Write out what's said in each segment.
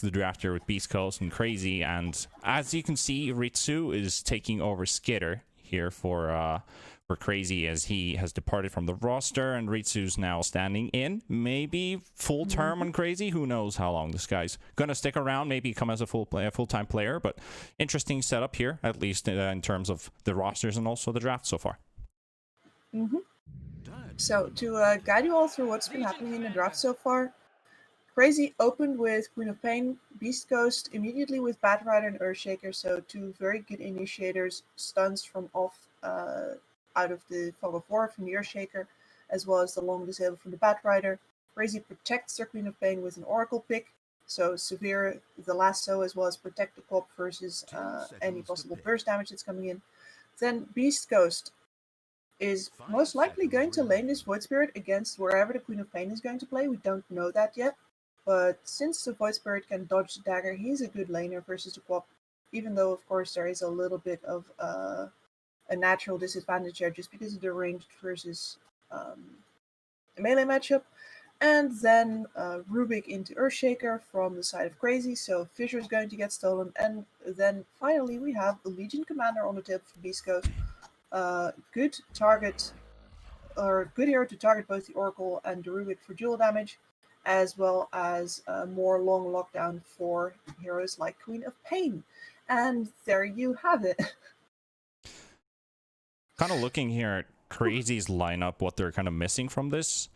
the draft here with Beast Coast and Crazy, and as you can see, Ritsu is taking over Skitter here for Crazy as he has departed from the roster, and Ritsu's now standing in. Maybe full term on Crazy. Who knows how long this guy's gonna stick around? Maybe come as a full-time player. But interesting setup here, at least in terms of the rosters and also the draft so far. So to guide you all through what's been happening in the draft so far, Crazy opened with Queen of Pain, Beast Coast immediately with Bat Rider and Earthshaker, so two very good initiators, stuns from off out of the Fog of War from the Earthshaker, as well as the long disable from the Bat Rider. Crazy protects their Queen of Pain with an Oracle pick, so severe the lasso as well as protect the Cop versus any possible burst damage that's coming in. Then Beast Coast is most likely going to lane this Void Spirit against wherever the Queen of Pain is going to play. We don't know that yet. But since the Void Spirit can dodge the dagger, he's a good laner versus the Quap. Even though, of course, there is a little bit of a natural disadvantage there just because of the ranged versus melee matchup. And then Rubik into Earthshaker from the side of Crazy, so Fissure is going to get stolen. And then finally we have a Legion Commander on the table for Beast Coast. Good target, or good hero to target both the Oracle and the Rubik for dual damage, as well as more long lockdown for heroes like Queen of Pain. And there you have it. Kind of looking here at Crazy's lineup, what they're kind of missing from this.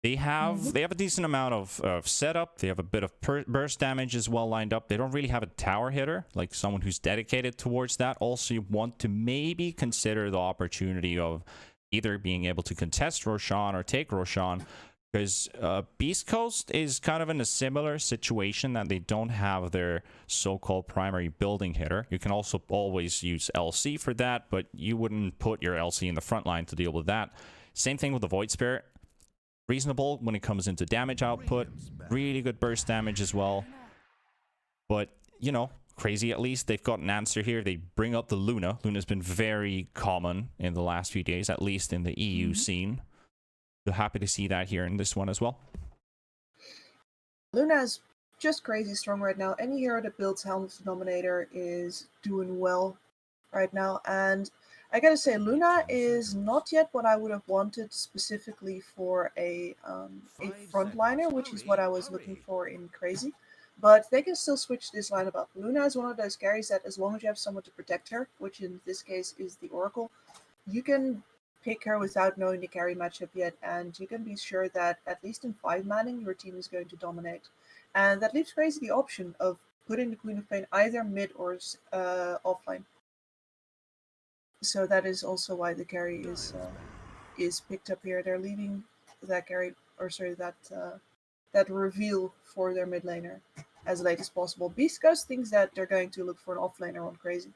They have a decent amount of setup. They have a bit of burst damage as well lined up. They don't really have a tower hitter, like someone who's dedicated towards that. Also, you want to maybe consider the opportunity of either being able to contest Roshan or take Roshan, because Beast Coast is kind of in a similar situation that they don't have their so-called primary building hitter. You can also always use LC for that, but you wouldn't put your LC in the front line to deal with that. Same thing with the Void Spirit. Reasonable when it comes into damage output, really good burst damage as well. But, you know, Crazy at least, they've got an answer here. They bring up the Luna. Luna's been very common in the last few days, at least in the EU scene. So happy to see that here in this one as well. Luna is just crazy strong right now. Any hero that builds Helm of the Dominator is doing well right now. And I gotta say, Luna is not yet what I would have wanted specifically for a frontliner, which is what I was looking for in Crazy. But they can still switch this lineup up. Luna is one of those carries that as long as you have someone to protect her, which in this case is the Oracle, you can pick her without knowing the carry matchup yet, and you can be sure that at least in 5-manning, your team is going to dominate. And that leaves Crazy the option of putting the Queen of Pain either mid or offline. So that is also why the carry is picked up here. They're leaving that carry, or sorry, that reveal for their mid laner as late as possible. Beast Coast thinks that they're going to look for an offlaner on Crazy.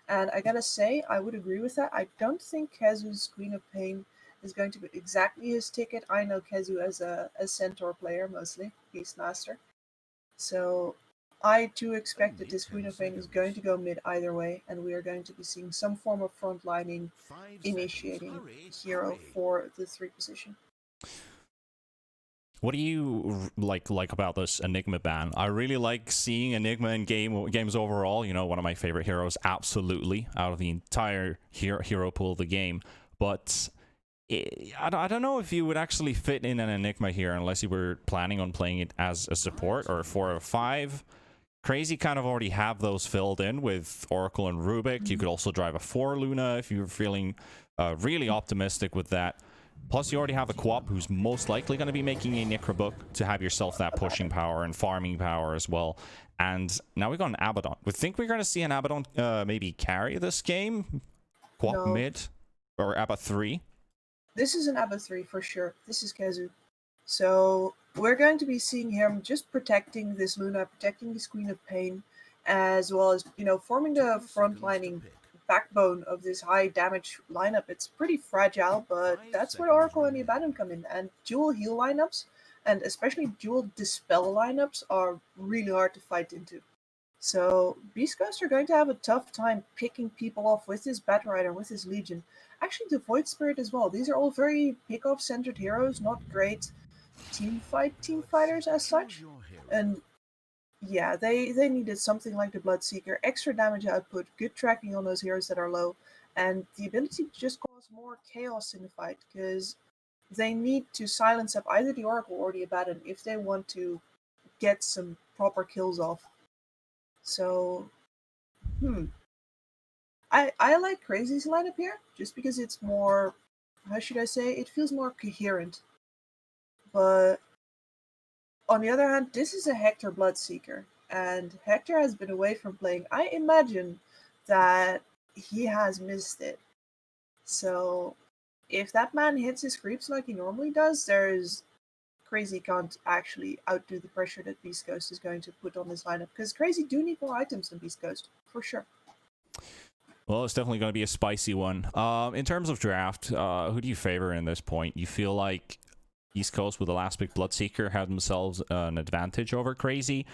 And I gotta say, I would agree with that. I don't think Kezu's Queen of Pain is going to be exactly his ticket. I know Kezu as a Centaur player, mostly, Beastmaster. So I too expect that this Queen of Pain is going to go mid either way, and we are going to be seeing some form of frontlining initiating hero for the 3 position. What do you like about this Enigma ban? I really like seeing Enigma in games overall. You know, one of my favorite heroes, absolutely, out of the entire hero pool of the game. But I don't know if you would actually fit in an Enigma here unless you were planning on playing it as a support or 4 or 5. Crazy kind of already have those filled in with Oracle and Rubik. You could also drive a 4 Luna if you're feeling really optimistic with that. Plus, you already have a Co-op who's most likely going to be making a Necro book to have yourself that pushing power and farming power as well. And now we've got an Abaddon. We think we're going to see an Abaddon maybe carry this game? Co-op mid? Or Abba 3? This is an Abba 3 for sure. This is Kezu. So we're going to be seeing him just protecting this Luna, protecting this Queen of Pain, as well as, you know, forming the frontlining backbone of this high damage lineup. It's pretty fragile, but that's where Oracle and the Abaddon come in. And dual heal lineups, and especially dual dispel lineups, are really hard to fight into. So Beast Coast are going to have a tough time picking people off with this Bat Rider, with this Legion. Actually, the Void Spirit as well. These are all very pick-off centered heroes, not great team fighters as such. And yeah, they needed something like the Bloodseeker, extra damage output, good tracking on those heroes that are low, and the ability to just cause more chaos in the fight, because they need to silence up either the Oracle or the Abaddon if they want to get some proper kills off. So, I like Crazy's lineup here, just because it's more, how should I say, it feels more coherent. But on the other hand, this is a Hector Bloodseeker, and Hector has been away from playing. I imagine that he has missed it. So if that man hits his creeps like he normally does, there's Crazy can't actually outdo the pressure that Beast Coast is going to put on this lineup, because Crazy do need more items than Beast Coast, for sure. Well, it's definitely going to be a spicy one. In terms of draft, who do you favor in this point? You feel like East Coast with the last pick Bloodseeker had themselves an advantage over Crazy?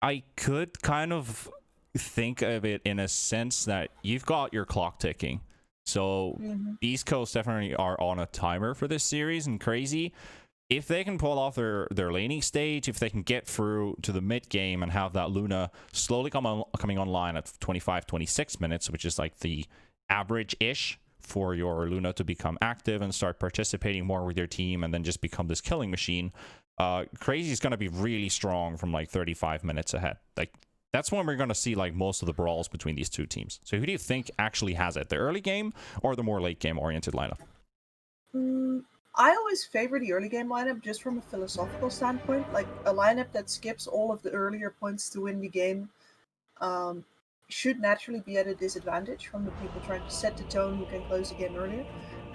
I could kind of think of it in a sense that you've got your clock ticking. So East Coast definitely are on a timer for this series, and Crazy, if they can pull off their laning stage, if they can get through to the mid game and have that Luna slowly coming online at 25, 26 minutes, which is like the average-ish for your Luna to become active and start participating more with your team and then just become this killing machine, Crazy is going to be really strong from like 35 minutes ahead. Like, that's when we're going to see like most of the brawls between these two teams. So who do you think actually has it, the early game or the more late game oriented lineup? I always favor the early game lineup just from a philosophical standpoint. Like, a lineup that skips all of the earlier points to win the game should naturally be at a disadvantage from the people trying to set the tone who can close the game earlier.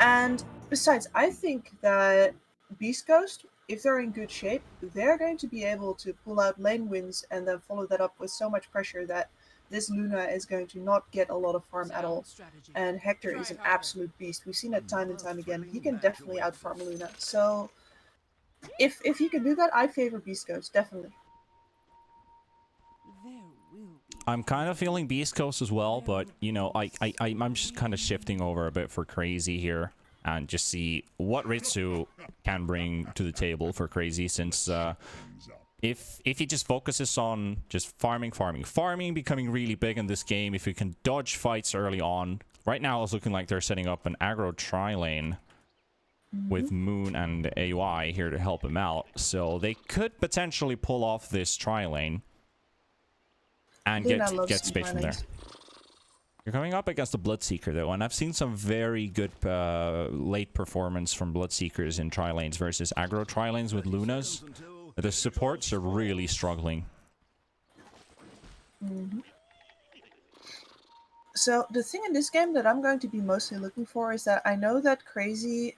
And besides, I think that Beast Coast, if they're in good shape, they're going to be able to pull out lane wins and then follow that up with so much pressure that this Luna is going to not get a lot of farm at all. And Hector is an absolute beast. We've seen that time and time again. He can definitely outfarm Luna. So if he can do that, I favor Beast Coast, definitely. I'm kind of feeling Beast Coast as well, but you know, I'm just kind of shifting over a bit for Crazy here and just see what Ritsu can bring to the table for Crazy, since if he just focuses on just farming, becoming really big in this game, if he can dodge fights early on. Right now it's looking like they're setting up an aggro tri-lane with Moon and AUI here to help him out, so they could potentially pull off this tri-lane and get space from there. You're coming up against the Bloodseeker though, and I've seen some very good late performance from Bloodseekers in tri-lanes versus aggro tri-lanes with Lunas. The supports are really struggling. So the thing in this game that I'm going to be mostly looking for is that I know that Crazy,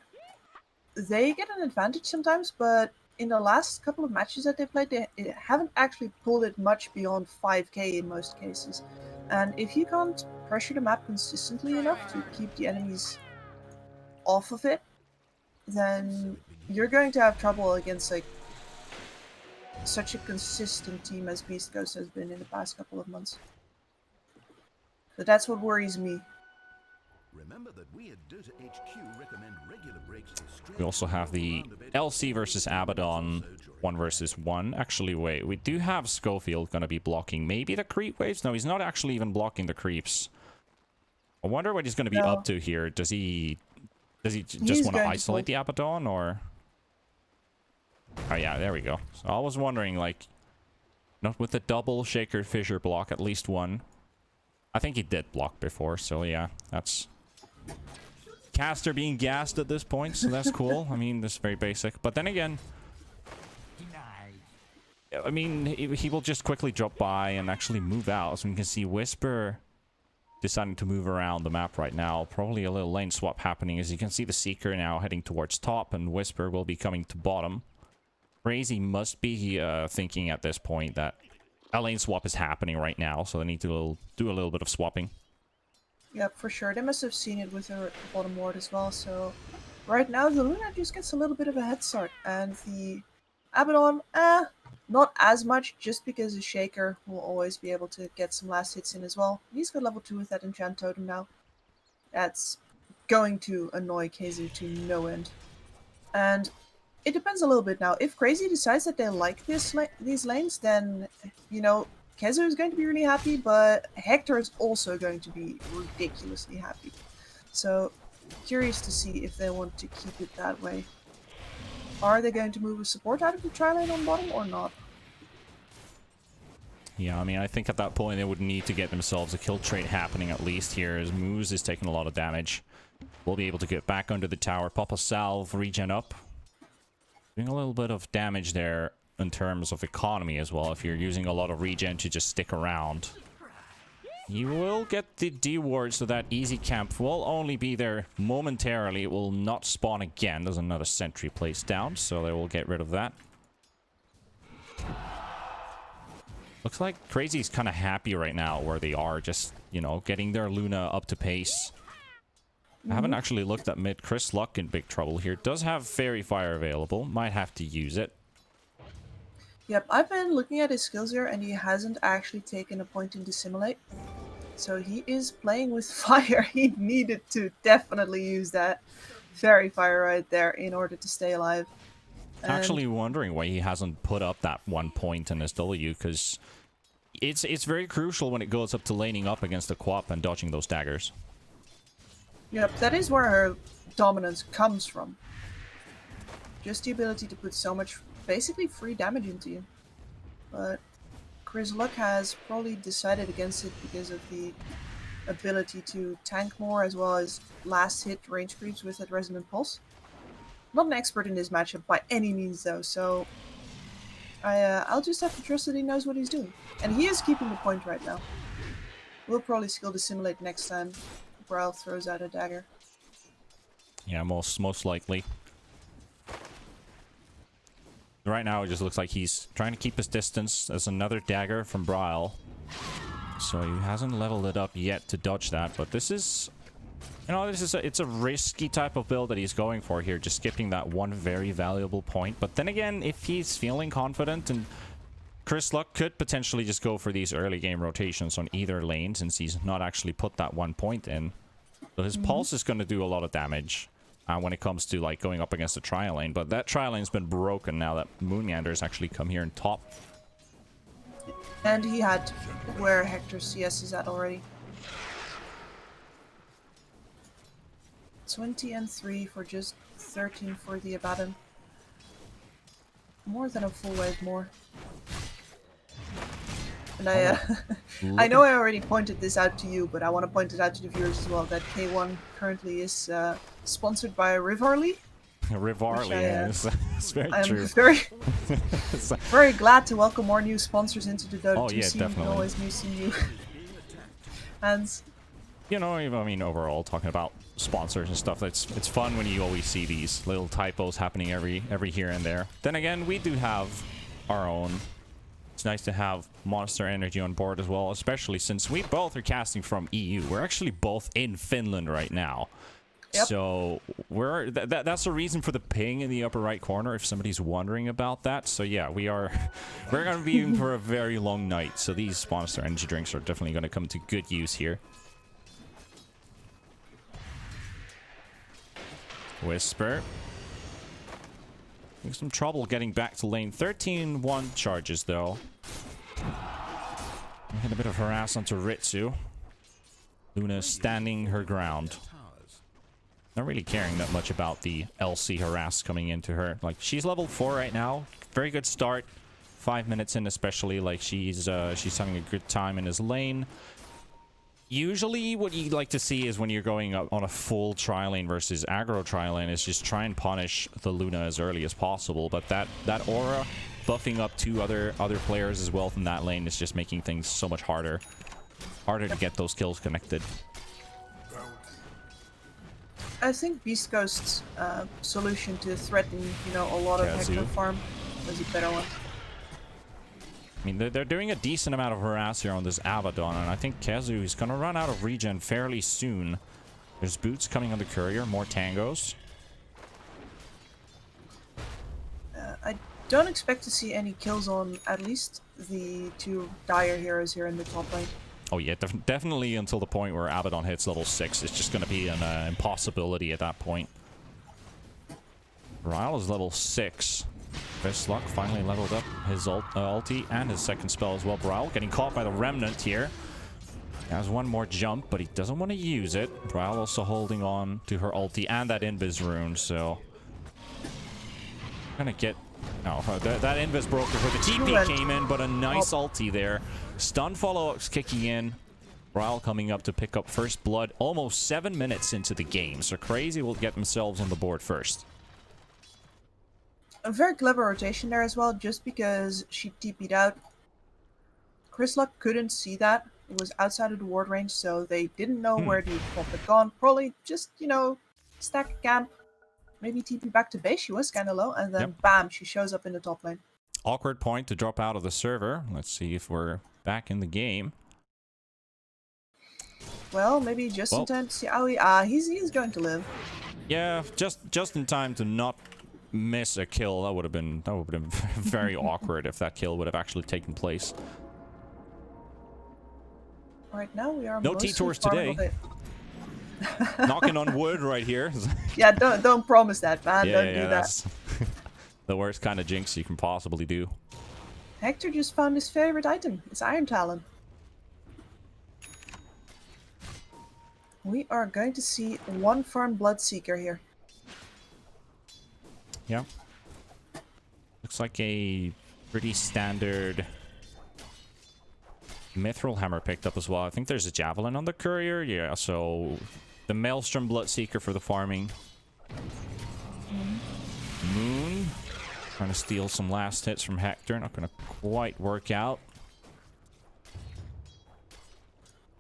they get an advantage sometimes, but in the last couple of matches that they played, they haven't actually pulled it much beyond 5k in most cases. And if you can't pressure the map consistently enough to keep the enemies off of it, then you're going to have trouble against like such a consistent team as Beast Coast has been in the past couple of months. So that's what worries me. Remember that we at Dota HQ recommend regular breaks to stretch. We also have the LC versus Abaddon 1 versus 1. Actually, wait, we do have Schofield going to be blocking maybe the creep waves. No, he's not actually even blocking the creeps. I wonder what he's going to be up to here. Does he just want to isolate the Abaddon, or? Oh yeah, there we go. So I was wondering, like, not with the double Shaker Fissure block, at least one. I think he did block before, so yeah, that's caster being gassed at this point, so that's cool. I mean, this is very basic, but then again, I mean, he will just quickly drop by and actually move out. So we can see Whisper deciding to move around the map right now. Probably a little lane swap happening, as you can see the Seeker now heading towards top, and Whisper will be coming to bottom. Crazy must be thinking at this point that a lane swap is happening right now, so they need to do a little bit of swapping. Yep, for sure. They must have seen it with their bottom ward as well, so right now the Luna just gets a little bit of a head start, and the Abaddon, not as much, just because the Shaker will always be able to get some last hits in as well. He's got level 2 with that enchant totem now. That's going to annoy KZ to no end. And it depends a little bit now. If Crazy decides that they like these lanes, then, you know, Kezu is going to be really happy, but Hector is also going to be ridiculously happy. So, curious to see if they want to keep it that way. Are they going to move a support out of the tri lane on bottom or not? Yeah, I mean, I think at that point they would need to get themselves a kill trait happening at least here, as Moose is taking a lot of damage. We'll be able to get back under the tower, pop a salve, regen up. Doing a little bit of damage there in terms of economy as well, if you're using a lot of regen to just stick around. You will get the D ward, so that easy camp will only be there momentarily. It will not spawn again. There's another sentry placed down, so they will get rid of that. Looks like Crazy's kind of happy right now where they are, just, you know, getting their Luna up to pace. I haven't actually looked at mid. Chris Luck in big trouble here. Does have Fairy Fire available. Might have to use it. Yep, I've been looking at his skills here, and he hasn't actually taken a point in Dissimulate. So he is playing with fire. He needed to definitely use that Fairy Fire right there in order to stay alive. And Actually wondering why he hasn't put up that 1 point in his W, because it's very crucial when it goes up to laning up against the Quap and dodging those daggers. Yep, that is where her dominance comes from. Just the ability to put so much, basically free damage into you. But Chris Luck has probably decided against it because of the ability to tank more, as well as last hit range creeps with that Resonant Pulse. Not an expert in this matchup by any means though, so I'll just have to trust that he knows what he's doing. And he is keeping the point right now. We'll probably skill Dissimulate next time Braille throws out a dagger. Yeah, most likely. Right now, it just looks like he's trying to keep his distance. There's another dagger from Braille. So he hasn't leveled it up yet to dodge that. But this is, you know, it's a risky type of build that he's going for here. Just skipping that one very valuable point. But then again, if he's feeling confident, and Chris Luck could potentially just go for these early game rotations on either lane, since he's not actually put that 1 point in. So his pulse is going to do a lot of damage. When it comes to like going up against a trial lane, but that trial lane's been broken now that Moonyander's actually come here and top. And he had where Hector's CS is at already. 20 and 3 for just 13 for the Abaddon. More than a full wave more. And I know I already pointed this out to you, but I want to point it out to the viewers as well, that K1 currently is sponsored by Rivarly. Rivarly, yeah, it's very true. I'm very glad to welcome more new sponsors into the Dota 2 yeah, scene. definitely. Always new seeing you. And you know, I mean, overall, talking about sponsors and stuff, it's fun when you always see these little typos happening every here and there. Then again, we do have our own. It's nice to have Monster Energy on board as well, especially since we both are casting from EU. We're actually both in Finland right now. Yep. So we're that's the reason for the ping in the upper right corner, if somebody's wondering about that. So yeah, we're going to be in for a very long night. So these Monster Energy drinks are definitely going to come to good use here. Whisper. Having some trouble getting back to lane. 13-1 charges, though. We had a bit of harass onto Ritsu. Luna standing her ground. Not really caring that much about the LC harass coming into her. Like, she's level 4 right now. Very good start. 5 minutes in especially. Like, she's having a good time in his lane. Usually what you like to see is when you're going up on a full tri lane versus aggro tri lane is just try and punish the Luna as early as possible. But that aura buffing up 2 other players as well from that lane is just making things so much harder. Harder to get those kills connected. I think Beast Coast's solution to threaten, you know, a lot of Hector farm was a better one. I mean, they're doing a decent amount of harass here on this Abaddon, and I think Kezu is going to run out of regen fairly soon. There's boots coming on the courier, more tangos. I don't expect to see any kills on at least the 2 dire heroes here in the top lane. Oh yeah, definitely until the point where Abaddon hits level 6. It's just going to be an impossibility at that point. Ryle is level 6. Chris Luck finally leveled up his ulti and his second spell as well. Ryle getting caught by the Remnant here. Has one more jump, but he doesn't want to use it. Ryle also holding on to her ulti and that Invis rune, so... Gonna get... No, that Invis broke before the TP came in, but a nice ulti there. Stun follow-ups kicking in. Ryle coming up to pick up first blood almost 7 minutes into the game, so Crazy will get themselves on the board first. A very clever rotation there as well, just because she TP'd out. Chris Luck couldn't see that. It was outside of the ward range, so they didn't know where the pop had gone. Probably just, you know, stack a camp. Maybe TP back to base. She was kind of low, and then bam, she shows up in the top lane. Awkward point to drop out of the server. Let's see if we're back in the game. Well, maybe just in time to see Aoi. He's going to live. Yeah, just in time to not miss a kill. That would have been very awkward if that kill would have actually taken place. Right now we are no T-Tours today. Knocking on wood right here. Yeah, don't promise that, man. Don't do that. That's the worst kind of jinx you can possibly do. Hector just found his favorite item. It's Iron Talon. We are going to see one farm Bloodseeker here. Yeah. Looks like a pretty standard Mithril Hammer picked up as well. I think there's a Javelin on the Courier. Yeah, so the Maelstrom Bloodseeker for the farming. Moon. Trying to steal some last hits from Hector. Not going to quite work out.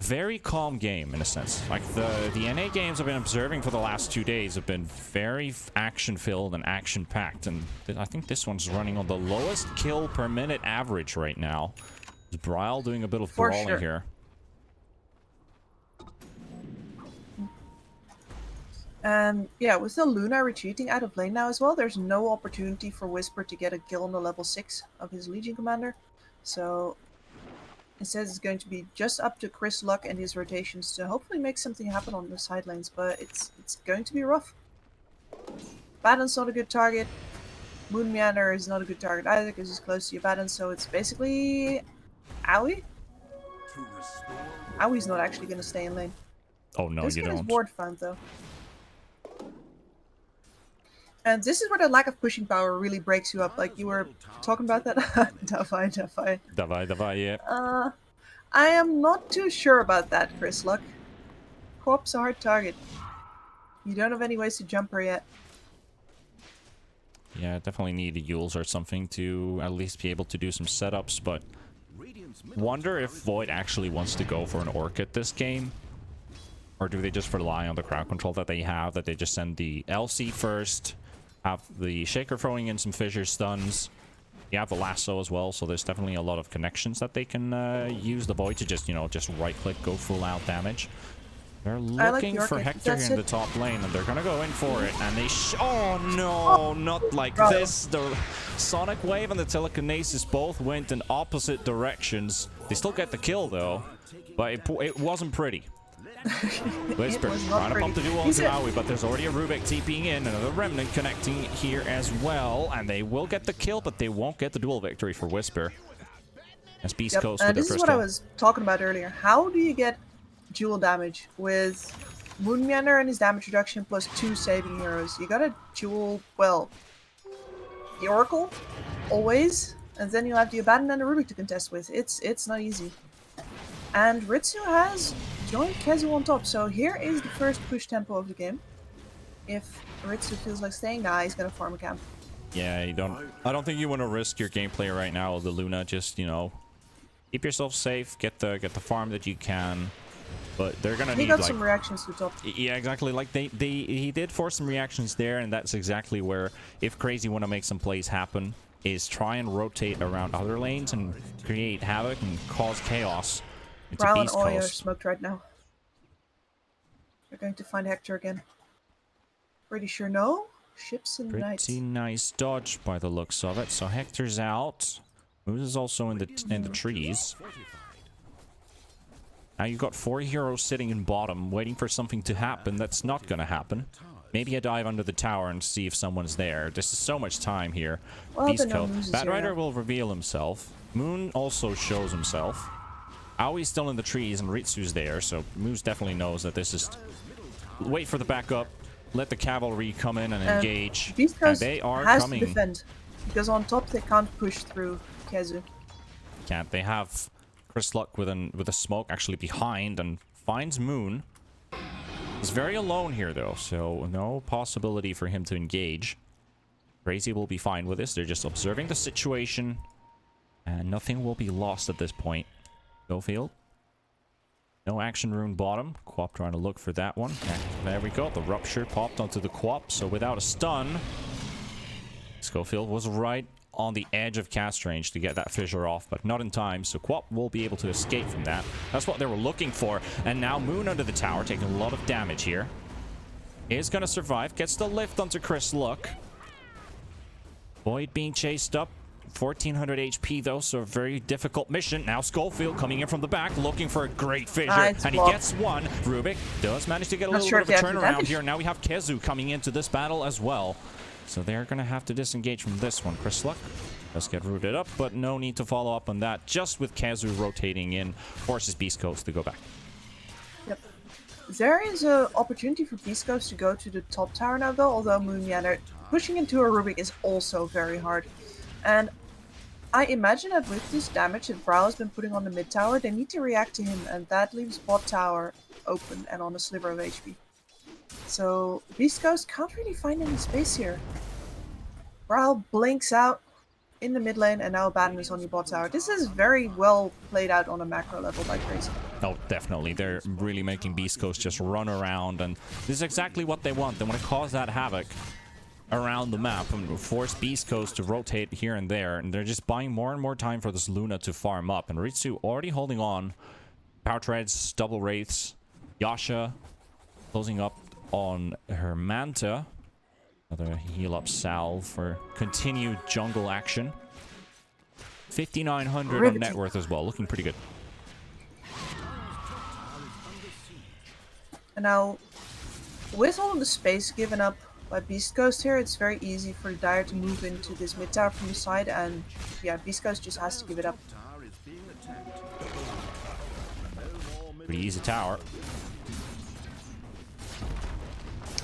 Very calm game in a sense. Like the NA games I've been observing for the last 2 days have been very action-filled and action-packed. And I think this one's running on the lowest kill per minute average right now. Bryle doing a bit of brawling here. And yeah, with the Luna retreating out of lane now as well, there's no opportunity for Whisper to get a kill on the level 6 of his Legion Commander. So instead it's going to be just up to Chris Luck and his rotations to hopefully make something happen on the side lanes, but it's going to be rough. Baton's not a good target. Moon Meander is not a good target either because he's close to your Baton, so it's basically Aoi? Aoi's not actually going to stay in lane. Oh no, you don't. This ward found though. And this is where the lack of pushing power really breaks you up. Like you were talking about that. Davai, yeah. I am not too sure about that, Chris Luck. Corp's a hard target. You don't have any ways to jump her yet. Yeah, definitely need Yules or something to at least be able to do some setups, but wonder if Void actually wants to go for an Orchid this game. Or do they just rely on the crowd control that they have, that they just send the LC first, have the Shaker throwing in some fissure stuns. You have the lasso as well, so there's definitely a lot of connections that they can use the Void to just, you know, just right-click, go full-out damage. They're looking for Hector here in the top lane, and they're gonna go in for it, and they oh no, not like this. The Sonic Wave and the Telekinesis both went in opposite directions. They still get the kill, though, but it wasn't pretty. Whisper trying to pump the duel onto Aoi, but there's already a Rubik TPing in, another Remnant connecting here as well, and they will get the kill, but they won't get the duel victory for Whisper. As Beast Coast with their this is what I was talking about earlier. How do you get dual damage with Moon Meander and his damage reduction plus 2 saving heroes? You gotta duel, well, the Oracle, always, and then you have the Abaddon and the Rubik to contest with. It's not easy. And Ritsu has joined Kezu on top, so here is the first push tempo of the game. If Ritsu feels like staying, nah, he's gonna farm a camp. Yeah, I don't think you want to risk your gameplay right now with the Luna. Just, you know, keep yourself safe, get the farm that you can. But they're gonna need, he got some reactions to top. Yeah, exactly. Like he did force some reactions there, and that's exactly where, if Crazy want to make some plays happen, is try and rotate around other lanes and create havoc and cause chaos. It's Ryle a and Beast Oi are Coast. smoked right now. They're going to find Hector again. Pretty sure no. Ships in the night. Pretty nice dodge by the looks of it. So Hector's out. Moose is also in the trees. Now you've got 4 heroes sitting in bottom, waiting for something to happen that's not going to happen. Maybe a dive under the tower and see if someone's there. There's so much time here. Well, Beast then no Coast. Moose is Bat here Rider now. will reveal himself. Moon also shows himself. Aoi's still in the trees and Ritsu's there, so Moose definitely knows that this is... Wait for the backup. Let the cavalry come in and engage. Beast And Coast they are has coming. to defend. Because on top they can't push through Kezu. Can't. They have Chris Luck with a smoke actually behind and finds Moon. He's very alone here though, so no possibility for him to engage. Crazy will be fine with this. They're just observing the situation. And nothing will be lost at this point. Schofield. No action rune bottom. Quap trying to look for that one. There we go. The rupture popped onto the Quap, so without a stun, Schofield was right on the edge of cast range to get that fissure off, but not in time, so Quap will be able to escape from that. That's what they were looking for. And now Moon under the tower, taking a lot of damage here. Is going to survive. Gets the lift onto Chris Luck. Void being chased up. 1400 HP though, so a very difficult mission. Now Schofield coming in from the back, looking for a great fissure, and he gets one. Rubik does manage to get a little bit of a turnaround here. Now we have Kezu coming into this battle as well. So they're going to have to disengage from this one. Chris Luck does get rooted up, but no need to follow up on that. Just with Kezu rotating in, forces Beast Coast to go back. Yep. There is an opportunity for Beast Coast to go to the top tower now though, although Moonyaner pushing into a Rubik is also very hard. And I imagine that with this damage that Brawl has been putting on the mid tower, they need to react to him, and that leaves bot tower open and on a sliver of HP. So Beast Coast can't really find any space here. Brawl blinks out in the mid lane, and now Abaddon is on the bot tower. This is very well played out on a macro level by Crazy. Oh, definitely. They're really making Beast Coast just run around, and this is exactly what they want. They want to cause that havoc around the map and force Beast Coast to rotate here and there, and they're just buying more and more time for this Luna to farm up. And Ritsu already holding on. Power Treads, double Wraiths, Yasha closing up on her Manta. Another heal up salve for continued jungle action. 5,900 on net worth as well, looking pretty good. And now, with all of the space given up by Beast Coast here, it's very easy for Dire to move into this mid tower from the side, and yeah, Beast Coast just has to give it up. Pretty easy tower.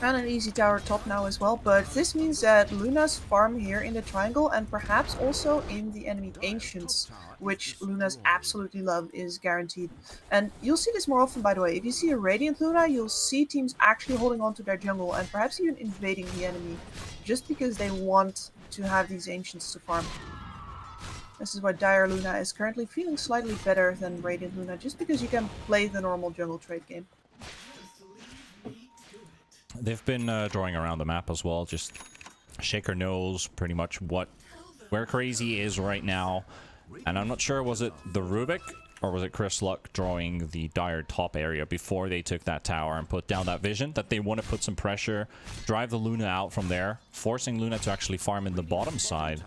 And an easy tower top now as well, but this means that Luna's farm here in the triangle, and perhaps also in the enemy Ancients, which Luna's absolutely love, is guaranteed. And you'll see this more often, by the way. If you see a Radiant Luna, you'll see teams actually holding on to their jungle and perhaps even invading the enemy, just because they want to have these Ancients to farm. This is why Dire Luna is currently feeling slightly better than Radiant Luna, just because you can play the normal jungle trade game. They've been drawing around the map as well. Just Shaker knows pretty much where Crazy is right now. And I'm not sure, was it the Rubik or was it Chris Luck drawing the Dire top area before they took that tower and put down that vision that they want to put some pressure, drive the Luna out from there, forcing Luna to actually farm in the bottom side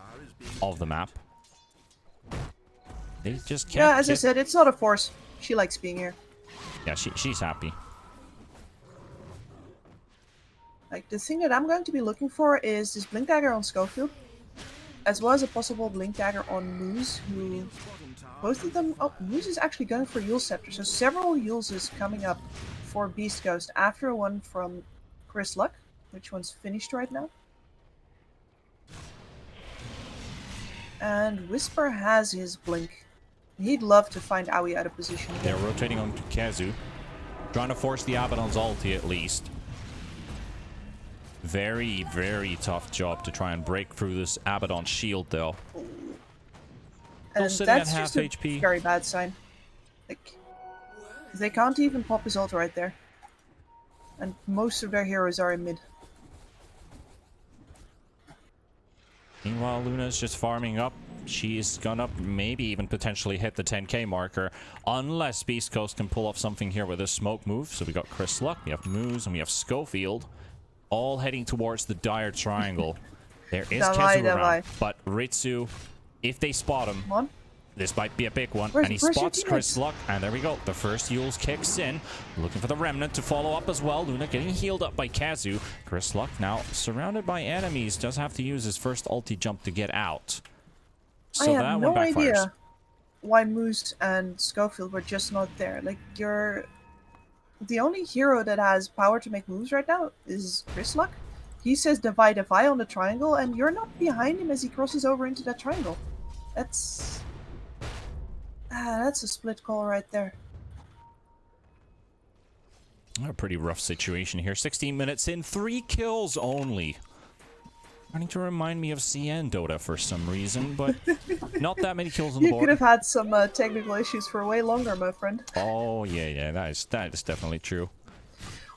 of the map. They just can't. Yeah, as I said, it's not a force. She likes being here. Yeah, she's happy. Like, the thing that I'm going to be looking for is this Blink Dagger on Schofield, as well as a possible Blink Dagger on Moose, who... both of them... Oh, Moose is actually going for Yule Scepter, so several Yules coming up for Beast Ghost after one from Chris Luck, which one's finished right now. And Whisper has his Blink. He'd love to find Aoi out of position. They're rotating on to Kazu, trying to force the Abaddon's ulti at least. Very, very tough job to try and break through this Abaddon shield, though. And Still sitting that's at half just a HP. very bad sign. Like, they can't even pop his ult right there. And most of their heroes are in mid. Meanwhile, Luna's just farming up. She's gonna maybe even potentially hit the 10k marker, unless Beast Coast can pull off something here with a smoke move. So we got Chris Luck, we have Moose, and we have Schofield, all heading towards the Dire Triangle. There is Kezu around, but Ritsu, if they spot him, This might be a big one. Where's- And he where's your spots Chris teammates? Luck. And there we go. The first Yules kicks in. Looking for the Remnant to follow up as well. Luna getting healed up by Kazu. Chris Luck now surrounded by enemies. Does have to use his first ulti jump to get out. So I that have one no backfires. idea why Moose and Schofield were just not there. Like, you're... The only hero that has power to make moves right now is Chris Luck. He says divide on the triangle, and you're not behind him as he crosses over into that triangle. That's a split call right there. A pretty rough situation here. 16 minutes in, 3 kills only. Starting to remind me of CN Dota for some reason, but not that many kills on the You board. could have had some technical issues for way longer, my friend. Oh yeah, that is definitely true.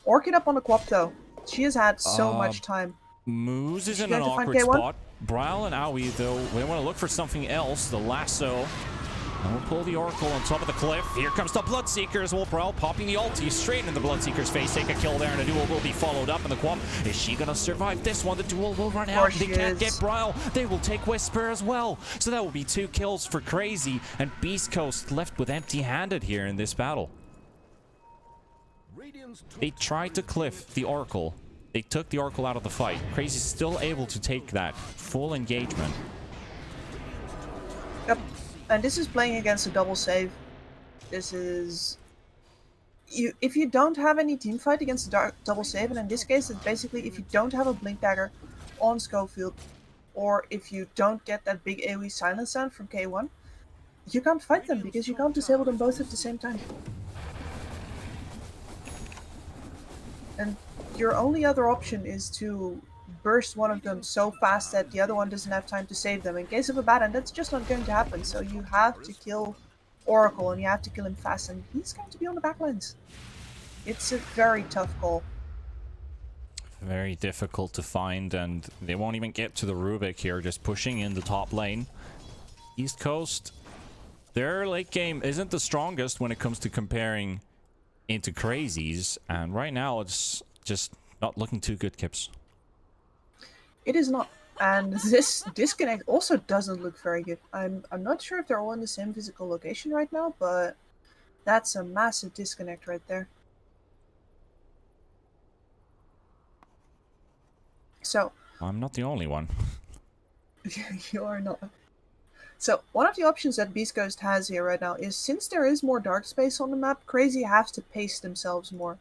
Orchid up on the quap though. She has had so much time. Moose is She in an going to find awkward K1? spot. Braille and Aoi, though, they want to look for something else. The lasso. And we'll pull the Oracle on top of the cliff. Here comes the Bloodseekers. Well, Braille popping the ulti straight in the Bloodseeker's face. Take a kill there, and a duel will be followed up in the quap. Is she going to survive this one? The duel will run out. They can't get Braille. They will take Whisper as well. So that will be 2 kills for Crazy. And Beast Coast left with empty-handed here in this battle. They tried to cliff the Oracle. They took the Oracle out of the fight. Crazy's still able to take that full engagement. Yep. And this is playing against a double save. This is... If you don't have any team fight against a double save, and in this case it's basically if you don't have a Blink Dagger on Schofield, or if you don't get that big AoE silence sound from K1, you can't fight them because you can't disable them both at the same time. And your only other option is to burst one of them so fast that the other one doesn't have time to save them. In case of a bad end, that's just not going to happen. So you have to kill Oracle, and you have to kill him fast, and he's going to be on the backlines. It's a very tough call. Very difficult to find, and they won't even get to the Rubik here, just pushing in the top lane. East Coast, their late game isn't the strongest when it comes to comparing into Crazies, and right now it's just not looking too good, Kips. It is not. And this disconnect also doesn't look very good. I'm not sure if they're all in the same physical location right now, but that's a massive disconnect right there. So I'm not the only one. you are not. So one of the options that Beast Coast has here right now is, since there is more dark space on the map, Crazy has to pace themselves more,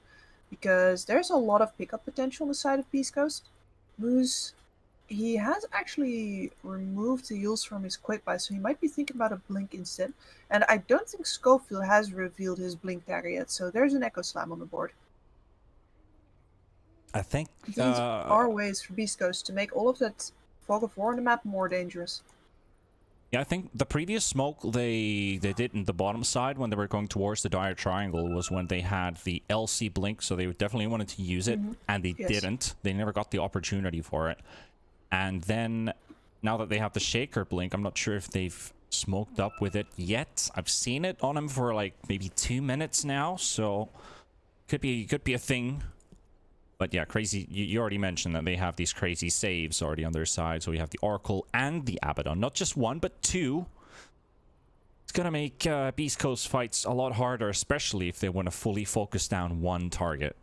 because there's a lot of pickup potential on the side of Beast Coast. Moose, he has actually removed the Yules from his quick buy, so he might be thinking about a blink instead. And I don't think Schofield has revealed his blink dagger yet, so there's an Echo Slam on the board. I think These are ways for Beast Coast to make all of that fog of war on the map more dangerous. yeah, I think the previous smoke they did in the bottom side when they were going towards the dire triangle was when they had the LC blink, so they definitely wanted to use it, and they didn't. They never got the opportunity for it. And then now that they have the shaker blink, I'm not sure if they've smoked up with it yet. I've seen it on him for like maybe 2 minutes now, so could be a thing. But yeah, Crazy, you already mentioned that they have these crazy saves already on their side. So we have the Oracle and the Abaddon. Not just one, but 2. It's going to make Beast Coast fights a lot harder, especially if they want to fully focus down one target.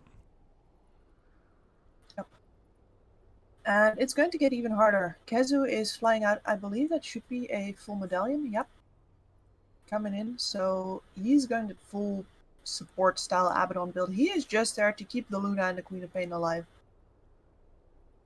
Yep. And it's going to get even harder. Kazu is flying out. I believe that should be a full medallion. Yep. Coming in. So he's going to full support style Abaddon build. He is just there to keep the Luna and the Queen of Pain alive.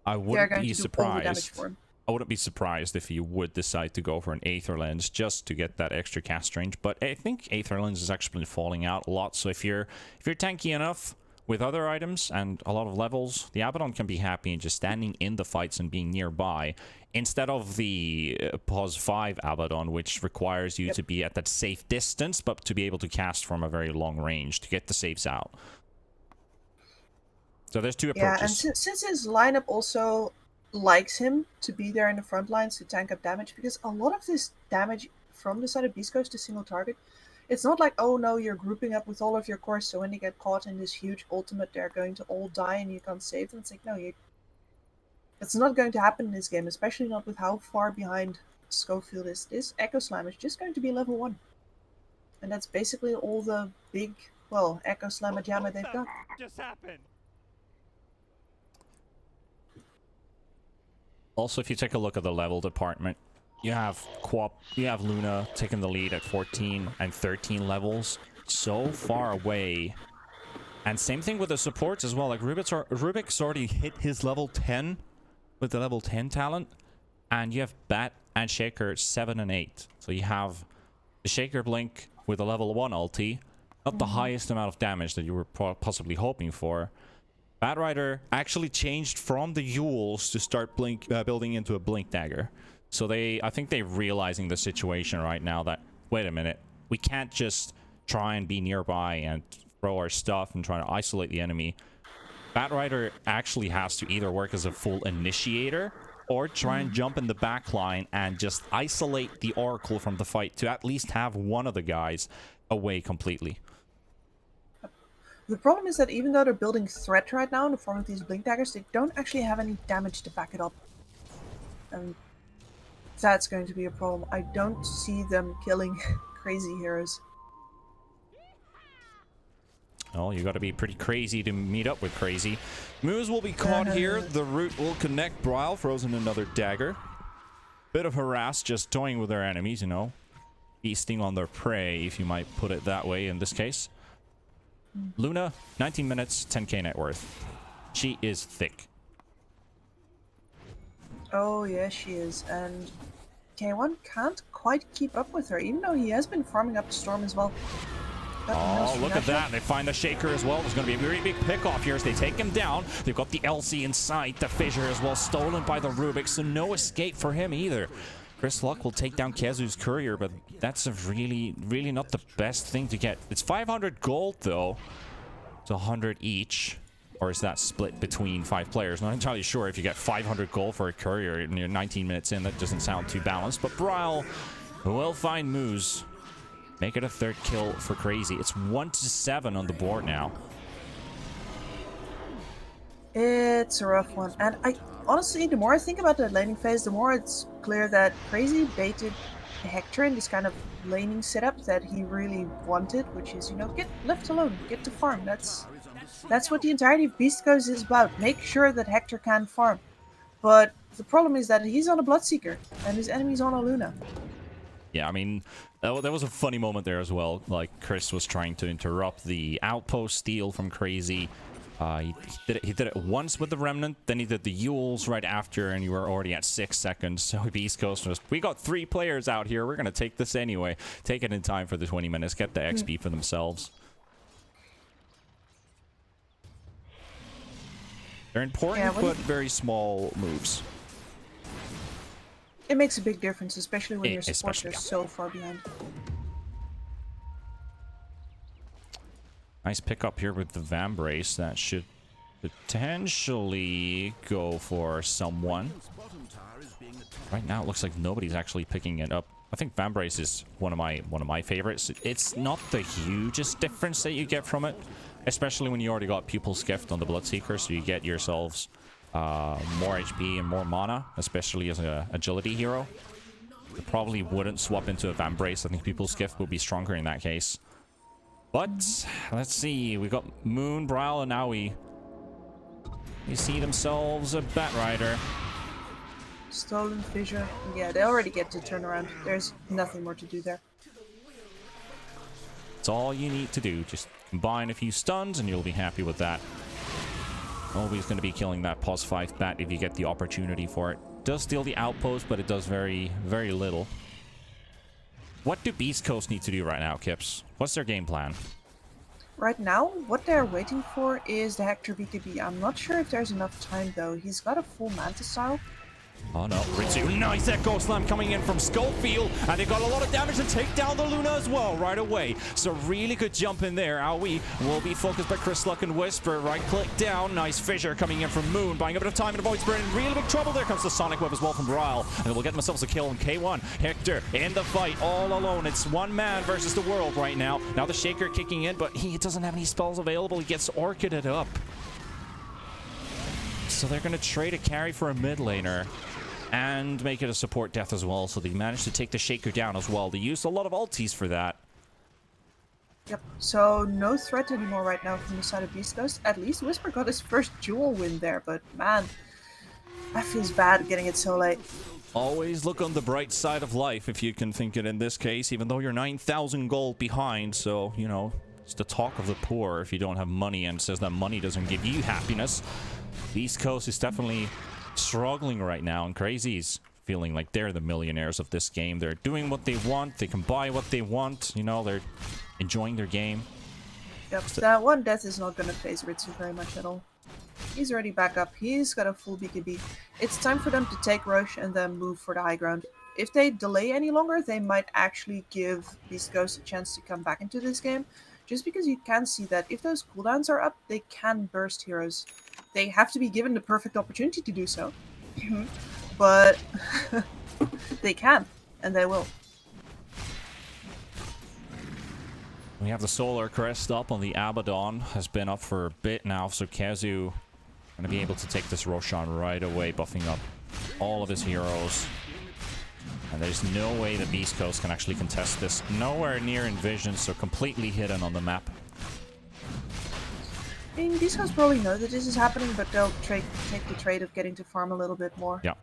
I wouldn't be all the damage surprised. for him. I wouldn't be surprised if you would decide to go for an Aether Lens just to get that extra cast range. But I think Aether Lens is actually falling out a lot. So if you're tanky enough with other items and a lot of levels, the Abaddon can be happy in just standing in the fights and being nearby, instead of the Pause 5 Abaddon, which requires you to be at that safe distance, but to be able to cast from a very long range to get the saves out. So there's 2 approaches. Yeah, and since his lineup also likes him to be there in the front lines to tank up damage, because a lot of this damage from the side of Beast Coast to single target, it's not like, oh no, you're grouping up with all of your cores, so when they get caught in this huge ultimate, they're going to all die and you can't save them. It's like, no, it's not going to happen in this game, especially not with how far behind Schofield is this Echo Slime is just going to be level 1. And that's basically all the big, well, Echo Slime Yama they've got. Just happened. Also, if you take a look at the level department, you have Luna taking the lead at 14 and 13 levels. So far away. And same thing with the supports as well. Like Rubik's already hit his level 10 with the level 10 talent. And you have Bat and Shaker 7 and 8. So you have the Shaker Blink with a level 1 ulti. Not the highest amount of damage that you were possibly hoping for. Batrider actually changed from the Yules to start building into a Blink Dagger. So I think they're realizing the situation right now that, wait a minute, we can't just try and be nearby and throw our stuff and try to isolate the enemy. Batrider actually has to either work as a full initiator or try and jump in the back line and just isolate the Oracle from the fight to at least have one of the guys away completely. The problem is that even though they're building threat right now in the form of these Blink Daggers, they don't actually have any damage to back it up. And that's going to be a problem. I don't see them killing crazy heroes. Oh, you got to be pretty crazy to meet up with crazy. Moose will be caught here. The root will connect. Bryle throws in another dagger. Bit of harass, just toying with their enemies, you know. Feasting on their prey, if you might put it that way in this case. Luna, 19 minutes, 10k net worth. She is thick. Oh, yeah, she is. And K1 can't quite keep up with her, even though he has been farming up the Storm as well. Oh, look at that. They find the Shaker as well. There's going to be a very big pick-off here as they take him down. They've got the LC inside the fissure as well, stolen by the Rubik, so no escape for him either. Chris Luck will take down Kezu's courier, but that's a really not the best thing to get. It's 500 gold, though. It's 100 each. Or is that split between 5 players? Not entirely sure if you get 500 gold for a courier and you're 19 minutes in. That doesn't sound too balanced. But Bryle will find Moose. Make it a 3rd kill for Crazy. It's 1-7 on the board now. It's a rough one. And honestly, the more I think about that laning phase, the more it's clear that Crazy baited Hector in this kind of laning setup that he really wanted, which is, you know, get left alone, get to farm. That's what the entirety of Beast Coast is about. Make sure that Hector can farm. But the problem is that he's on a Bloodseeker and his enemy's on a Luna. Yeah, I mean, there was a funny moment there as well. Like, Chris was trying to interrupt the outpost steal from Crazy. He did it once with the Remnant, then he did the Yules right after, and you were already at 6 seconds. So Beast Coast was, we got 3 players out here. We're going to take this anyway. Take it in time for the 20 minutes. Get the XP for themselves. They're important, but very small moves. It makes a big difference, especially when your supports are so far behind. Nice pickup here with the Vambrace. That should potentially go for someone. Right now, it looks like nobody's actually picking it up. I think Vambrace is one of my favorites. It's not the hugest difference that you get from it, especially when you already got Pupil Skift on the Bloodseeker, so you get yourselves more HP and more mana, especially as an agility hero. You probably wouldn't swap into a Vambrace. I think Pupil Skift would be stronger in that case. But let's see, we got Moon, Bryle, and now we see themselves a Batrider. Stolen Fissure. Yeah, they already get to turn around. There's nothing more to do there. It's all you need to do. Just combine a few stuns and you'll be happy with that. Always going to be killing that pos 5 bat if you get the opportunity for it. Does steal the outpost, but it does very little. What do Beast Coast need to do right now, Kips? What's their game plan? Right now, what they're waiting for is the Hector BKB. I'm not sure if there's enough time, though. He's got a full Manta style. Oh no, Ritsu, nice Echo Slam coming in from Schofield, and they got a lot of damage to take down the Luna as well right away. So really good jump in there. Aoi will be focused by Chris Luck and Whisper. Right click down, nice Fissure coming in from Moon, buying a bit of time and avoids burn in really big trouble. There comes the Sonic Web as well from Bryle, and we'll get themselves a kill on K1. Hector in the fight all alone. It's one man versus the world right now. Now the Shaker kicking in, but he doesn't have any spells available. He gets Orchided up. So they're going to trade a carry for a mid laner. and make it a support death as well. So they managed to take the Shaker down as well. They used a lot of ultis for that. Yep, so no threat anymore right now from the side of Beast Coast. At least Whisper got his first duel win there, but man, that feels bad getting it so late. Always look on the bright side of life if you can think it in this case, even though you're 9,000 gold behind. So, you know, it's the talk of the poor if you don't have money and says that money doesn't give you happiness. East Coast is definitely struggling right now, and Crazy's feeling like they're the millionaires of this game. They're doing what they want. They can buy what they want. You know, they're enjoying their game. Yep, that one death is not going to phase Ritsu very much at all. He's already back up. He's got a full BKB. It's time for them to take Roche and then move for the high ground. If they delay any longer, they might actually give Beast Ghost a chance to come back into this game. Just because you can see that if those cooldowns are up, they can burst heroes. They have to be given the perfect opportunity to do so. But they can, and they will. We have the Solar Crest up on the Abaddon. Has been up for a bit now, so KheZu going to be able to take this Roshan right away, buffing up all of his heroes. And there's no way the Beast Coast can actually contest this. Nowhere near in vision, so completely hidden on the map. I mean, these guys probably know that this is happening, but they'll take the trade of getting to farm a little bit more. Yeah.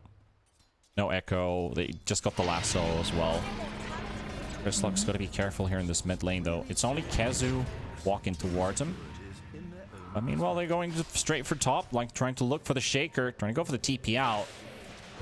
No Echo. They just got the lasso as well. Chrislock's got to be careful here in this mid lane, though. It's only KheZu walking towards him. I mean, while they're going straight for top, like trying to look for the Shaker, trying to go for the TP out.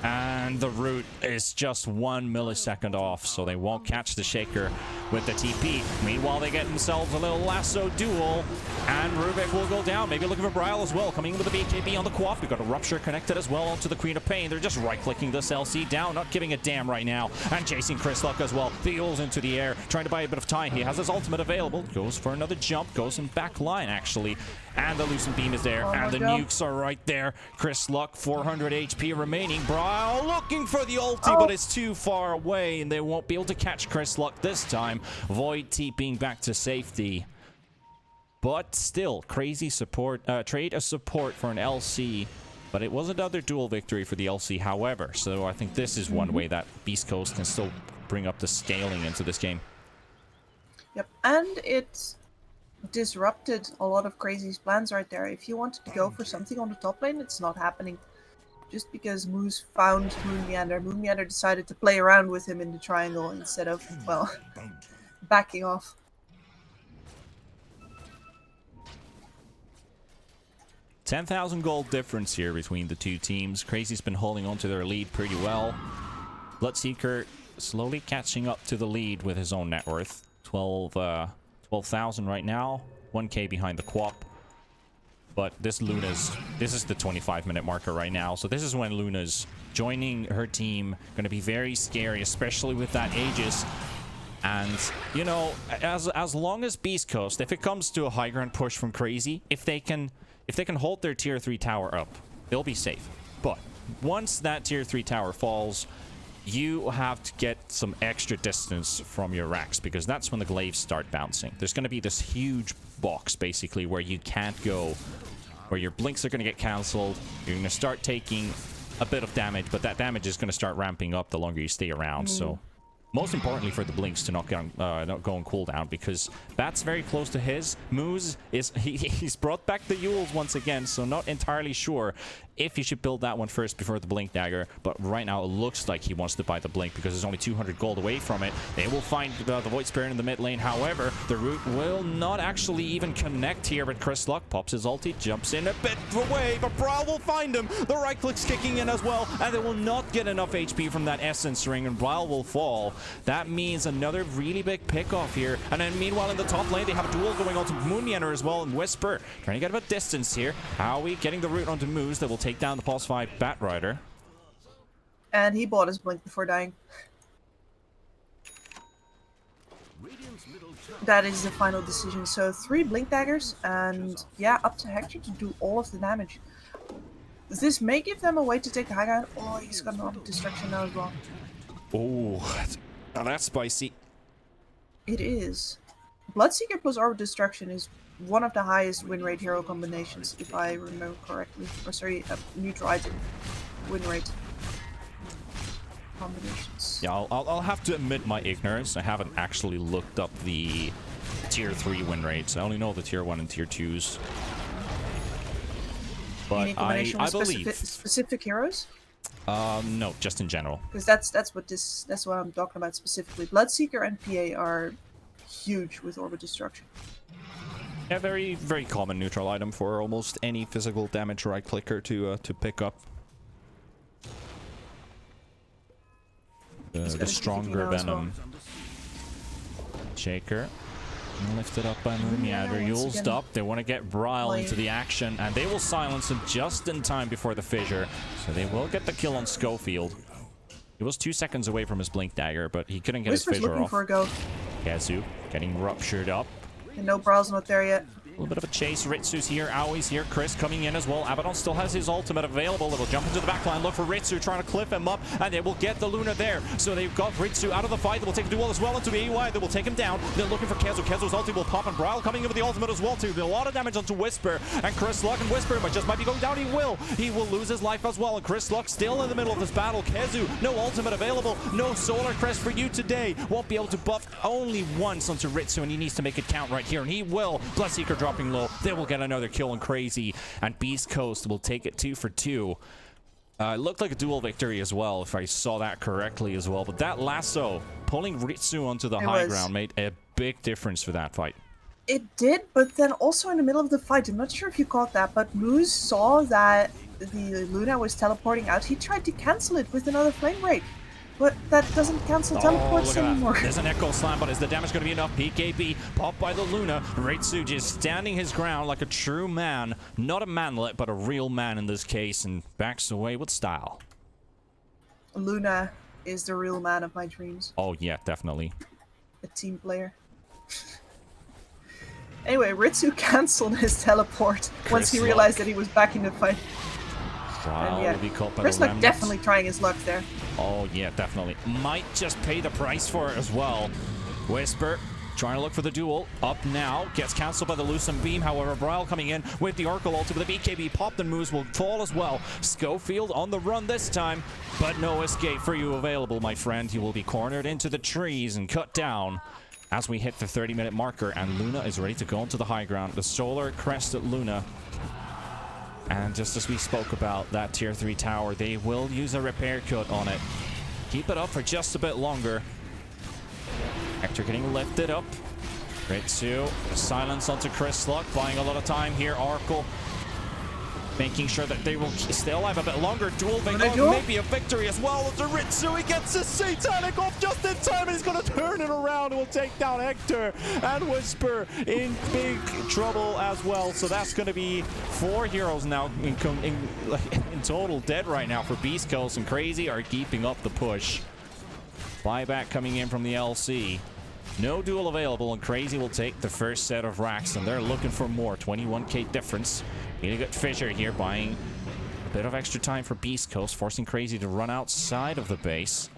And the root is just 1 millisecond off, so they won't catch the Shaker with the TP. Meanwhile, they get themselves a little lasso duel, and Rubik will go down. Maybe looking for Bryle as well, coming in with the BKB on the Quap. We've got a Rupture connected as well onto the Queen of Pain. They're just right-clicking this LC down, not giving a damn right now. And chasing Chrislock as well. The Yule's into the air, trying to buy a bit of time. He has his ultimate available. Goes for another jump, goes in back line, actually. And the Lucent Beam is there, and the nukes are right there. Chrislock, 400 HP remaining. Bryle looking for the ulti, but it's too far away, and they won't be able to catch Chrislock this time. Void TPing back to safety. But still, crazy support, trade of support for an LC. But it was another dual victory for the LC, however. So I think this is one way that Beast Coast can still bring up the scaling into this game. Yep, and it's disrupted a lot of Crazy's plans right there. If you wanted to go for something on the top lane, it's not happening. Just because Moose found Moon Meander. Moon Meander decided to play around with him in the triangle instead of, well, backing off. $10,000 gold difference here between the two teams. Crazy's been holding on to their lead pretty well. Bloodseeker slowly catching up to the lead with his own net worth. 12,000 right now. 1k behind the Quap. But this is the 25-minute marker right now. So this is when Luna's joining her team. Going to be very scary, especially with that Aegis. And, you know, as long as Beast Coast, if it comes to a high ground push from Crazy, if they can hold their tier 3 tower up, they'll be safe. But once that tier 3 tower falls, you have to get some extra distance from your racks, because that's when the glaives start bouncing. There's going to be this huge box, basically, where you can't go, where your blinks are going to get cancelled. You're going to start taking a bit of damage, but that damage is going to start ramping up the longer you stay around. So most importantly for the blinks to not go on cooldown, because that's very close to his. Moose is he's brought back the Yules once again, so not entirely sure if he should build that one first before the Blink Dagger, but right now it looks like he wants to buy the Blink because there's only 200 gold away from it. They will find the Void Spirit in the mid lane. However, the root will not actually even connect here, but Chrislock pops his ulti, jumps in a bit away, but Brawl will find him. The right click's kicking in as well, and they will not get enough HP from that Essence Ring, and Brawl will fall. That means another really big pick-off here. And then meanwhile in the top lane, they have a duel going on to Moon Meander as well, and Whisper trying to get a bit of distance here. Howie getting the root onto Moose that will take down the Pulse 5 Bat Rider. And he bought his blink before dying. That is the final decision. So 3 blink daggers, and yeah, up to Hector to do all of the damage. This may give them a way to take the high ground. Oh, he's got an auto destruction now as well. Oh, now that's spicy. It is. Bloodseeker plus Orb Destruction is one of the highest win rate hero combinations, if I remember correctly. Or sorry, neutral item win rate. combinations. Yeah, I'll have to admit my ignorance. I haven't actually looked up the tier 3 win rates. I only know the tier 1 and tier 2s. But Any combination I with believe specific heroes? no, just in general. Because that's what I'm talking about specifically. Bloodseeker and PA are huge with orbit destruction. Yeah, very very common neutral item for almost any physical damage right clicker to pick up. The stronger venom shaker. Lifted up by Moon. Yeah, they're used up. They want to get Bryle into the action, and they will silence him just in time before the fissure. So they will get the kill on Schofield. He was 2 seconds away from his Blink Dagger, but he couldn't get his fissure looking off. for a go. Kazu getting ruptured up. And no, Bryle's not there yet. A little bit of a chase. Ritsu's here. Aoi's here. Chris coming in as well. Abaddon still has his ultimate available. They will jump into the backline, look for Ritsu, trying to clip him up, and they will get the Luna there. So they've got Ritsu out of the fight. They will take the duel as well into the AY. They will take him down. They're looking for Kezu. Kezu's ulti will pop, and Bryle coming in with the ultimate as well too. A lot of damage onto Whisper, and Chris Luck and Whisper but just might be going down. He will lose his life as well, and Chris Luck still in the middle of this battle. Kezu, no ultimate available. No Solar Crest for you today. Won't be able to buff only once onto Ritsu, and he needs to make it count right here, and he will. Bloodseeker dropping low. They will get another kill on Crazy, and Beast Coast will take it 2 for 2. It looked like a dual victory as well, if I saw that correctly as well. But that lasso, pulling Ritsu onto the high ground, made a big difference for that fight. It did, but then also in the middle of the fight, I'm not sure if you caught that, but Moose saw that the Luna was teleporting out. He tried to cancel it with another flame break. But that doesn't cancel teleports anymore. There's an Echo Slam, but is the damage going to be enough? PKB popped by the Luna. Ritsu just standing his ground like a true man. Not a manlet, but a real man in this case, and backs away with style. Luna is the real man of my dreams. Oh, yeah, definitely. A team player. Anyway, Ritsu cancelled his teleport once he realized that he was back in the fight. Will be caught by Chris the Luck definitely trying his luck there. Oh, yeah, definitely. Might just pay the price for it as well. Whisper trying to look for the duel. Up now. Gets cancelled by the Lucent Beam. However, Bryle coming in with the Oracle ulti with the BKB popped, and moves will fall as well. Schofield on the run this time, but no escape for you available, my friend. You will be cornered into the trees and cut down as we hit the 30-minute marker, and Luna is ready to go into the high ground. The Solar Crested Luna. And just as we spoke about that tier 3 tower, they will use a repair kit on it. Keep it up for just a bit longer. Hector getting lifted up. Ritsu, silence onto Chris Luck, buying a lot of time here. Oracle making sure that they will stay alive a bit longer. Duel maybe a victory as well. To Ritsu, he gets his satanic off just in time, and he's going to turn it around and will take down Hector. And Whisper in big trouble as well. So that's going to be 4 heroes now in total dead right now for Beast Coast, and Crazy are keeping up the push. Buyback coming in from the LC. No duel available, and Crazy will take the first set of racks, and they're looking for more. 21k difference. Need a good fissure here, buying a bit of extra time for Beast Coast, forcing Crazy to run outside of the base.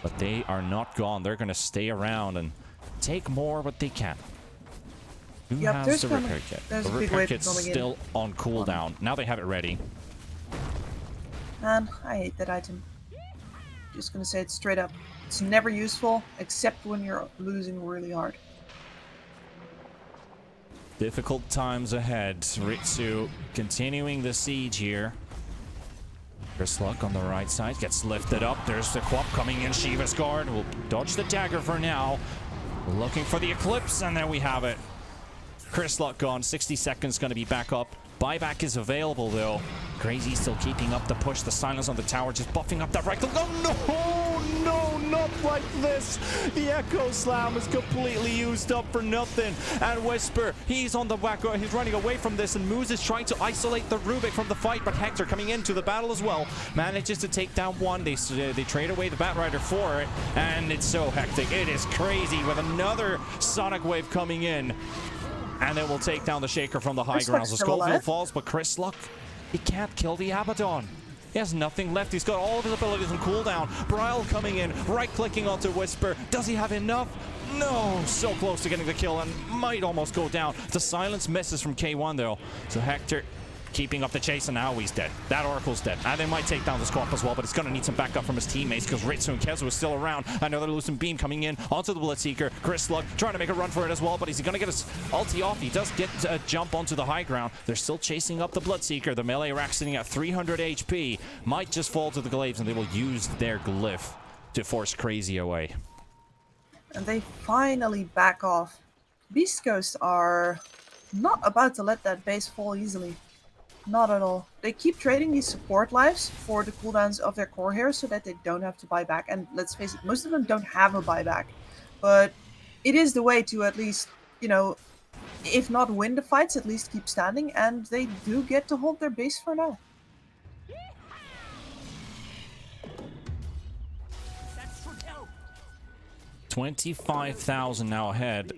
But they are not gone. They're going to stay around and take more what they can. Who has the repair kit? The repair kit's still on cooldown. Now they have it ready. Man, I hate that item. Just going to say it straight up. It's never useful, except when you're losing really hard. Difficult times ahead. Ritsu continuing the siege here. Chris Luck on the right side gets lifted up. There's the Quap coming in. Shiva's guard will dodge the dagger for now. Looking for the Eclipse, and there we have it. Chris Luck gone. 60 seconds going to be back up. Buyback is available though. Crazy still keeping up the push. The silence on the tower just buffing up that right click. Oh no, no, not like this. The Echo Slam is completely used up for nothing. And Whisper, he's on the back. He's running away from this, and Moose is trying to isolate the Rubik from the fight, but Hector coming into the battle as well. Manages to take down one. They trade away the Batrider for it, and it's so hectic. It is Crazy with another Sonic Wave coming in. And then we'll take down the Shaker from the high ground. So Schofield falls, but Chris Luck, he can't kill the Abaddon. He has nothing left. He's got all of his abilities on cooldown. Bryle coming in, right-clicking onto Whisper. Does he have enough? No, so close to getting the kill and might almost go down. The silence misses from K1 though. So Hector keeping up the chase, and now he's dead. That Oracle's dead. And they might take down the Squap as well, but it's going to need some backup from his teammates because Ritsu and Kezu is still around. Another Lucent Beam coming in onto the Blitzseeker. Gristlug trying to make a run for it as well, but is he going to get his ulti off? He does get a jump onto the high ground. They're still chasing up the Bloodseeker. The melee rack sitting at 300 HP. Might just fall to the glaives, and they will use their glyph to force Crazy away. And they finally back off. Beast Coast are not about to let that base fall easily. Not at all. They keep trading these support lives for the cooldowns of their core heroes so that they don't have to buy back. And let's face it, most of them don't have a buyback. But it is the way to at least, you know, if not win the fights, at least keep standing. And they do get to hold their base for now. 25,000 now ahead.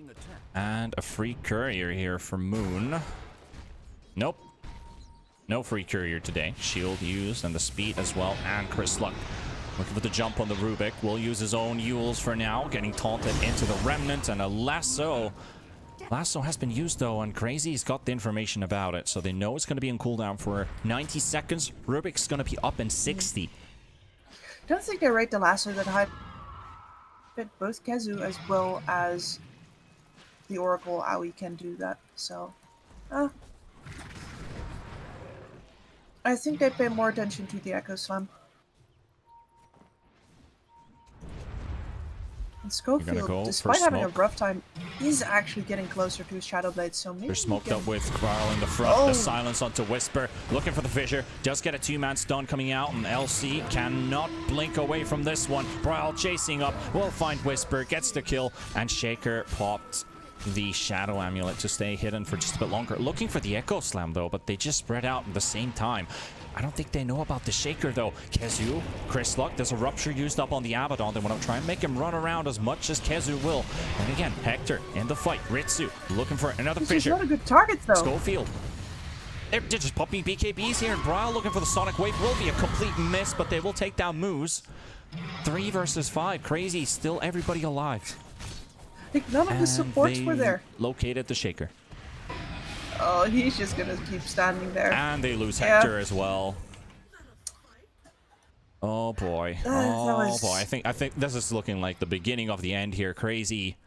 And a free courier here for Moon. Nope. No free courier today. Shield used and the speed as well. And Chris Luck looking for the jump on the Rubik. Will use his own Yules for now. Getting taunted into the Remnant and a Lasso. Lasso has been used though, and Crazy's got the information about it. So they know it's going to be on cooldown for 90 seconds. Rubik's going to be up in 60. Don't think they rate the Lasso that high. But both Kezu as well as the Oracle Aoi can do that. So, I think they pay more attention to the Echo Slam. And Schofield, despite having a rough time, he's actually getting closer to his Shadow Blade, so maybe they're smoked up with Kvarl in the front. The silence onto Whisper, looking for the fissure. Just get a two-man stun coming out, and LC cannot blink away from this one. Brawl chasing up, will find Whisper, gets the kill, and Shaker popped the Shadow Amulet to stay hidden for just a bit longer. Looking for the Echo Slam though, but they just spread out at the same time. I don't think they know about the Shaker though. Kezu, Chris Luck, there's a Rupture used up on the Abaddon. They want to try and make him run around as much as Kezu will. And again, Hector in the fight. Ritsu looking for another fissure. Not a good target though. Schofield. They're just popping BKBs here, and Braille looking for the Sonic Wave. Will be a complete miss, but they will take down Moose. 3 versus 5. Crazy, still everybody alive. I think none of the supports were there. Located the Shaker. Oh, he's just gonna keep standing there. And they lose Hector as well. Oh boy. Oh boy. I think this is looking like the beginning of the end here. Crazy.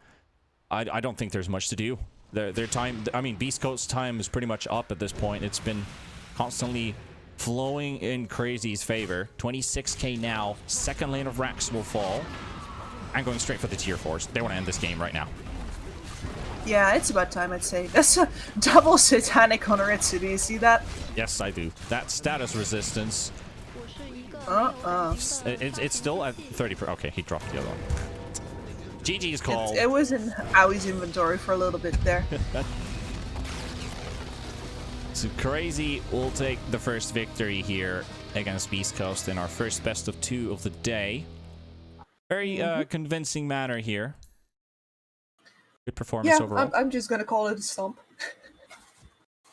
I don't think there's much to do. Their time, I mean, Beast Coast's time is pretty much up at this point. It's been constantly flowing in Crazy's favor. 26k now. Second lane of Rax will fall. I'm going straight for the tier 4s. They want to end this game right now. Yeah, it's about time, I'd say. That's a double satanic on Ritsu. Do you see that? Yes, I do. That status resistance. It's still at 30 per. Okay, he dropped the other one. GG's call. It was in Aoi's inventory for a little bit there. So Crazy will take the first victory here against Beast Coast in our first best of 2 of the day. Very convincing manner here. Good performance overall. I'm just gonna call it a stomp.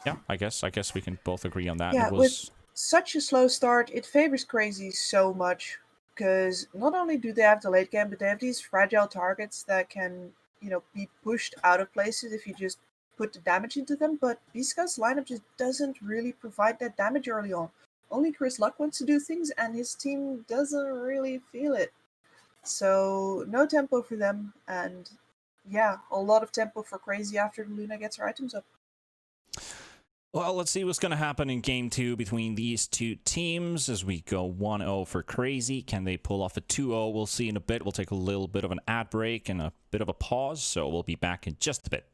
Yeah, I guess we can both agree on that. Yeah, it was... with such a slow start, it favors Crazy so much because not only do they have the late game, but they have these fragile targets that can, you know, be pushed out of places if you just put the damage into them. But Beast Coast's lineup just doesn't really provide that damage early on. Only Chris Luck wants to do things, and his team doesn't really feel it. So no tempo for them, and yeah, a lot of tempo for Crazy after Luna gets her items up. Well, let's see what's going to happen in Game 2 between these two teams as we go 1-0 for Crazy. Can they pull off a 2-0? We'll see in a bit. We'll take a little bit of an ad break and a bit of a pause, so we'll be back in just a bit.